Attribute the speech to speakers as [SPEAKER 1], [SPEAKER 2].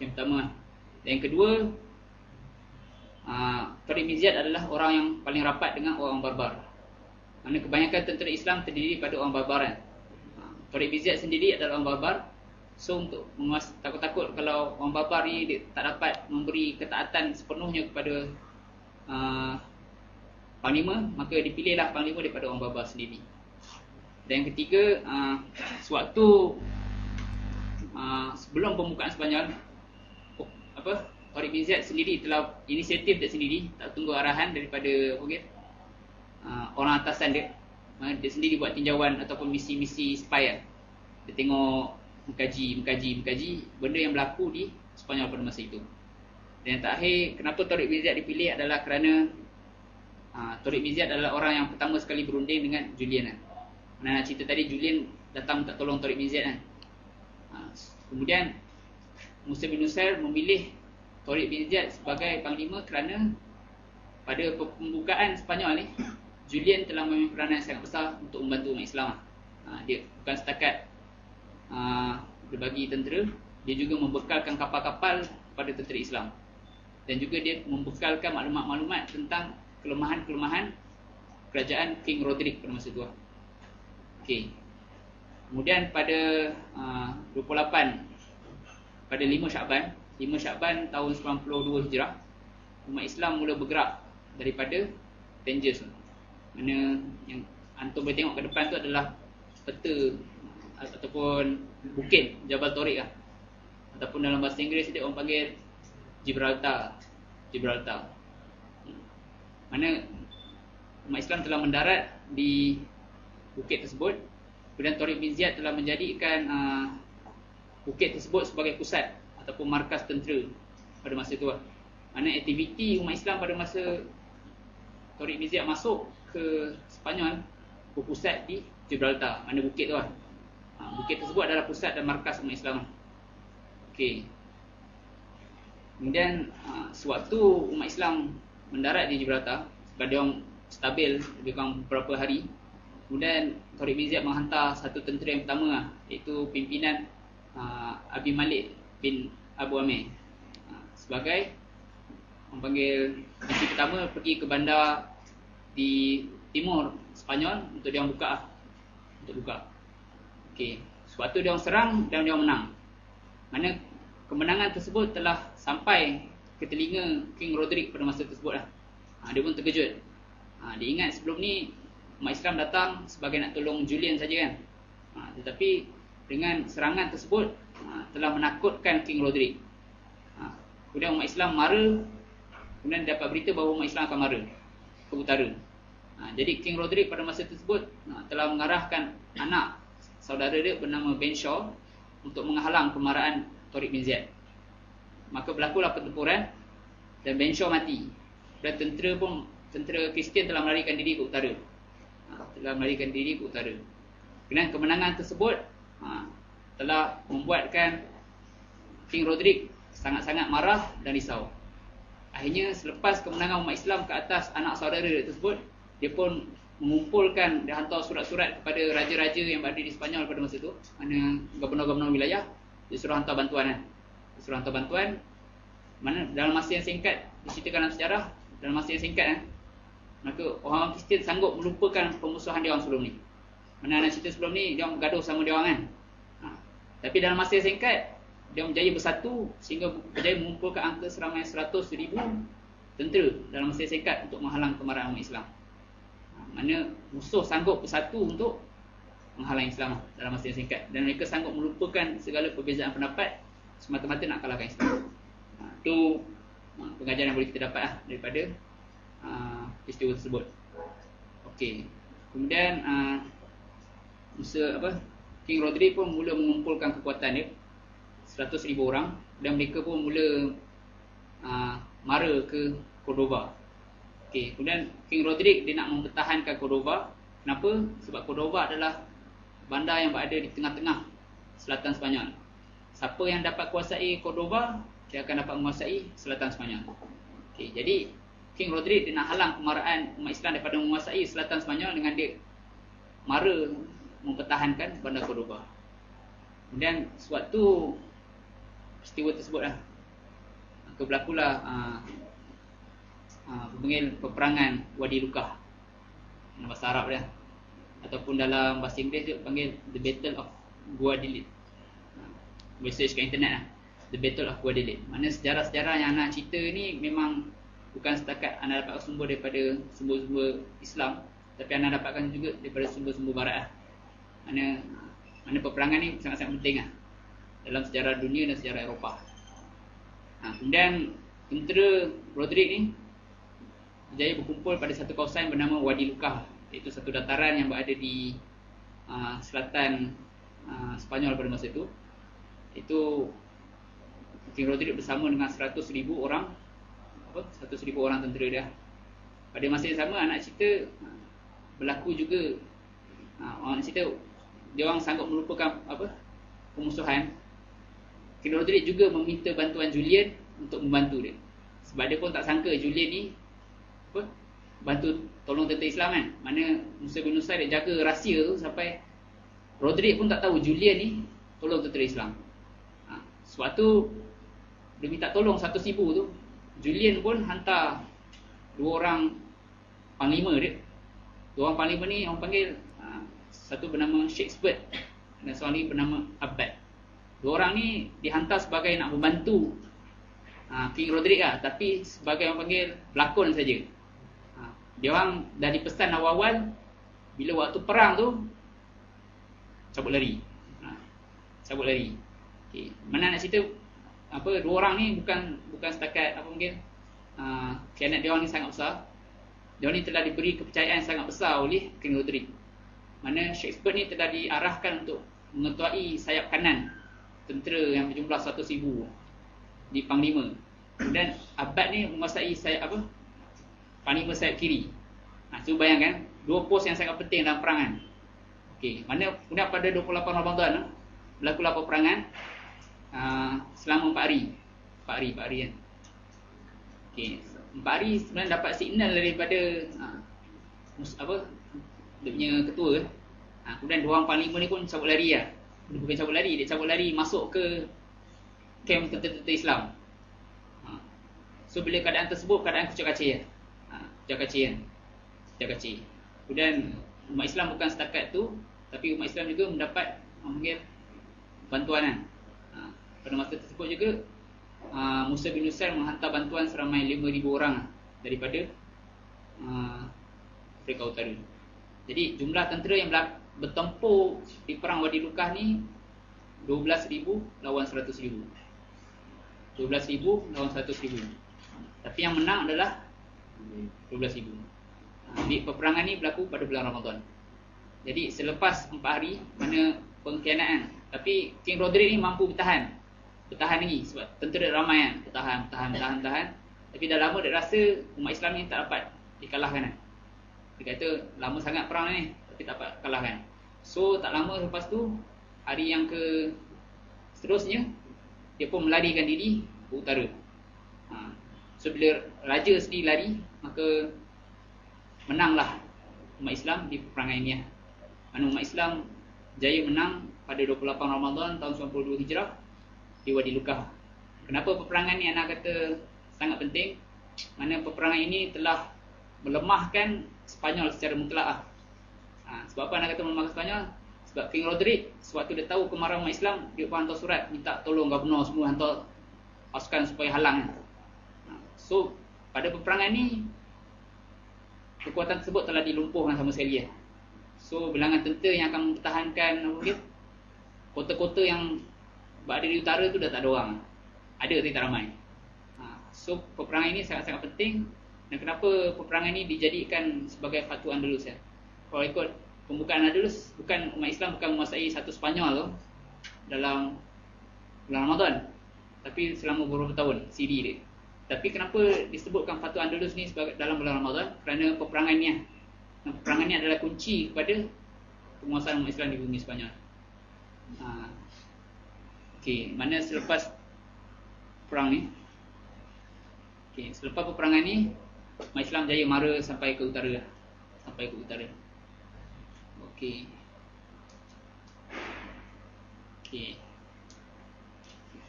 [SPEAKER 1] Yang pertama. Dan yang kedua, Tariq Mizyat adalah orang yang paling rapat dengan orang barbar. Kerana kebanyakan tentera Islam terdiri pada orang barbaran. Tariq Mizyat sendiri adalah orang barbar. So untuk takut-takut kalau orang barbar ni dia tak dapat memberi ketaatan sepenuhnya kepada Panglima, maka dipilihlah Panglima daripada orang barbar sendiri. Dan yang ketiga, sewaktu sebelum pembukaan Sepanyol, Tariq Mizyat sendiri telah inisiatif dia sendiri, tak tunggu arahan daripada orang atasan dia. Dia sendiri buat tinjauan ataupun misi-misi spy. Dia tengok, mengkaji benda yang berlaku di Sepanyol pada masa itu. Dan yang terakhir, kenapa Tariq Mizyat dipilih adalah kerana Tariq Mizyat adalah orang yang pertama sekali berunding dengan Julian. Mana nak cerita tadi, Julian datang minta tolong Tariq Mizyat kan. Kemudian Musa bin Nusair memilih Tariq Mizyat sebagai panglima kerana pada pembukaan Sepanyol ni, Julian telah mempunyai peranan yang sangat besar untuk membantu umat Islam. Dia bukan setakat berbagi tentera, dia juga membekalkan kapal-kapal kepada tentera Islam. Dan juga dia membekalkan maklumat-maklumat tentang kelemahan-kelemahan kerajaan King Roderick pada masa itu. Okey. Kemudian pada 28 pada 5 Syakban tahun 92 Hijrah, umat Islam mula bergerak daripada Tangier. Mana yang antum boleh tengok ke depan tu adalah peta ataupun bukit Jabal Tariq lah. Ataupun dalam bahasa Inggeris dia orang panggil Gibraltar. Mana umat Islam telah mendarat di bukit tersebut. Kemudian Tariq Mizyat telah menjadikan bukit tersebut sebagai pusat ataupun markas tentera pada masa itu. Mana aktiviti umat Islam pada masa Tariq Mizyat masuk ke Sepanyol berpusat di Gibraltar, mana bukit tu lah. Bukit tersebut adalah pusat dan markas umat Islam. Okey. Kemudian sewaktu umat Islam mendarat di Gibraltar, sebab dia orang stabil lebih kurang beberapa hari, kemudian Tariq Mizyat menghantar satu tentera yang pertama lah, iaitu pimpinan Abi Malik bin Abu Amir sebagai orang panggil misi pertama, pergi ke bandar di timur Sepanyol untuk dia orang buka. Okey, sebab tu dia orang serang dan dia orang menang. Mana kemenangan tersebut telah sampai ke telinga King Roderick pada masa tersebut lah. Dia pun terkejut. Dia ingat sebelum ni umat Islam datang sebagai nak tolong Julian saja kan. Tetapi dengan serangan tersebut telah menakutkan King Roderick. Kemudian umat Islam mara. Kemudian dapat berita bahawa umat Islam akan mara ke utara. Jadi King Roderick pada masa tersebut telah mengarahkan anak saudara dia bernama Ben Shaw untuk menghalang kemarahan Tariq Mizyat. Maka berlakulah pertempuran dan Ben Shaw mati. Dan tentera Kristian telah melarikan diri ke utara. Kemudian kemenangan tersebut telah membuatkan King Roderick sangat-sangat marah dan risau. Akhirnya selepas kemenangan umat Islam ke atas anak saudara tersebut, dia pun mengumpulkan dan hantar surat-surat kepada raja-raja yang berada di Sepanyol pada masa itu, mana gubernur-gubernur wilayah. Dia suruh hantar bantuan mana dalam masa yang singkat, diceritakan dalam sejarah, dalam masa yang singkat maka orang Kristian sanggup melupakan pemusuhan dia orang sebelum ni. Mana nak cerita sebelum ni dia orang bergaduh sama dia orang kan. Tapi dalam masa yang singkat dia berjaya bersatu sehingga berjaya mengumpulkan angka seramai 100,000 tentera dalam masa yang singkat untuk menghalang kemarahan umat Islam. Mana musuh sanggup bersatu untuk menghalang Islam dalam masa yang singkat, dan mereka sanggup melupakan segala perbezaan pendapat semata-mata nak kalahkan Islam. Itu pengajaran yang boleh kita dapat daripada peristiwa tersebut. Okey. Kemudian King Roderick pun mula mengumpulkan kekuatan dia 100,000 orang, dan mereka pun mula mara ke Cordova. Okey, kemudian King Roderick dia nak mempertahankan Cordova. Kenapa? Sebab Cordova adalah bandar yang berada di tengah-tengah selatan Sepanyol. Siapa yang dapat kuasai Cordova, dia akan dapat menguasai selatan Sepanyol. Okey, jadi King Roderick dia nak halang kemarahan umat Islam daripada menguasai selatan Sepanyol dengan dia mara mempertahankan bandar Cordova. Kemudian sewaktu peristiwa tersebut lah. Maka berlakulah panggil peperangan Wadi Lukah dalam bahasa Arab dia, ataupun dalam bahasa Inggeris dia panggil The Battle of Guadalete. Research kat internet lah, The Battle of Guadalete. Mana sejarah-sejarah yang anak cerita ni memang bukan setakat anda dapat sumber daripada sumber-sumber Islam, tapi anda dapatkan juga daripada sumber-sumber Barat lah. Mana peperangan ni sangat-sangat penting lah dalam sejarah dunia dan sejarah Eropah. Kemudian tentera Roderick ni berjaya berkumpul pada satu kawasan bernama Wadi Lukah, iaitu satu dataran yang berada di selatan Sepanyol pada masa itu. Itu King Roderick bersama dengan 100,000 orang, 100,000 orang tentera dia. Pada masa yang sama, anak cerita berlaku juga, anak cerita dia orang sanggup melupakan pemusuhan. King Roderick juga meminta bantuan Julian untuk membantu dia, sebab dia pun tak sangka Julian ni bantu tolong tentera Islam kan. Mana Musa bin Nusair dia jaga rahsia tu sampai Roderick pun tak tahu Julian ni tolong tentera Islam. Sebab tu dia minta tolong 100,000 tu, Julian pun hantar 2 orang panglima dia. 2 orang panglima ni orang panggil, satu bernama Shakespeare dan seorang lagi bernama Abbad. 2 orang ni dihantar sebagai nak membantu King Roderick lah, tapi sebagai orang panggil pelakon saja. Dia orang dah dipesan awal-awal, bila waktu perang tu cabut lari. Cabut lari. Okay. Mana nak cerita 2 orang ni bukan setakat mungkin khianat dia orang ni sangat besar. Dia orang ni telah diberi kepercayaan sangat besar oleh King Roderick. Mana Shakespeare ni telah diarahkan untuk mengetuai sayap kanan tentera yang berjumlah 100,000 di Panglima. Dan Abbad ni menguasai sayap Panglima sayap kiri. Cuba bayangkan 2 pos yang sangat penting dalam perangan. Okey, mana kemudian pada 28 Ramadan berlakulah peperangan selama 4 hari. 4 hari kan. Okey, 4 hari sebenarnya dapat signal daripada dia punya ketua. Kemudian 2 orang panglima ni pun cabut lari lah. Dia bukan cabut lari, dia cabut lari masuk ke kem tentera Islam. So bila keadaan tersebut, keadaan kucak kacir kan. Kucak kacir. Kemudian umat Islam bukan setakat tu, tapi umat Islam juga mendapat bantuan kan. Pada masa tersebut juga Musa bin Nusair menghantar bantuan seramai 5,000 orang daripada Afrika Utara. Jadi jumlah tentera yang bertempur di perang Wadi Lukah ni 12,000 lawan 100,000. 12,000 lawan 100,000. Tapi yang menang adalah 12,000. Di peperangan ni berlaku pada bulan Ramadan. Jadi selepas 4 hari mana pengkhianatan, tapi King Roderick ni mampu bertahan lagi sebab tentera ramai kan. Bertahan. Tapi dah lama dia rasa umat Islam ni tak dapat dikalahkan kan. Dia kata lama sangat perang ni tapi tak dapat kalahkan. So tak lama lepas tu, hari yang ke seterusnya, dia pun melarikan diri ke utara. So bila raja sendiri lari, maka menanglah umat Islam di peperangan ini. Mana umat Islam jaya menang pada 28 Ramadan tahun 92 Hijrah di Wadi Lukah. Kenapa peperangan ni anak kata sangat penting? Mana peperangan ini telah melemahkan Sepanyol secara mutlak. Sebab apa anak kata melemahkan Sepanyol? Sebab King Roderick sewaktu dia tahu kemarahan umat Islam, dia pun hantar surat minta tolong gubernur semua hantar pasukan supaya halang. So pada peperangan ni kekuatan tersebut telah dilumpuhkan sama sekali. So bilangan tentera yang akan mempertahankan kota-kota yang berada di utara tu dah tak ada orang. Ada tapi tak ramai. So peperangan ini sangat-sangat penting. Dan kenapa peperangan ini dijadikan sebagai Fatu Andalus ya? Kalau ikut pembukaan Andalus, bukan umat Islam bukan menguasai satu Spanyol tu dalam bulan Ramadan, tapi selama beberapa tahun siri dia. Tapi kenapa disebutkan Fatu Andalus ni sebagai dalam bulan Ramadan? Kerana peperangan ni. Peperangan ni adalah kunci kepada penguasaan umat Islam di bumi Sepanyol. Okey, mana selepas perang ni? Okey, selepas peperangan ni, umat Islam jaya mara sampai ke utara. Okey.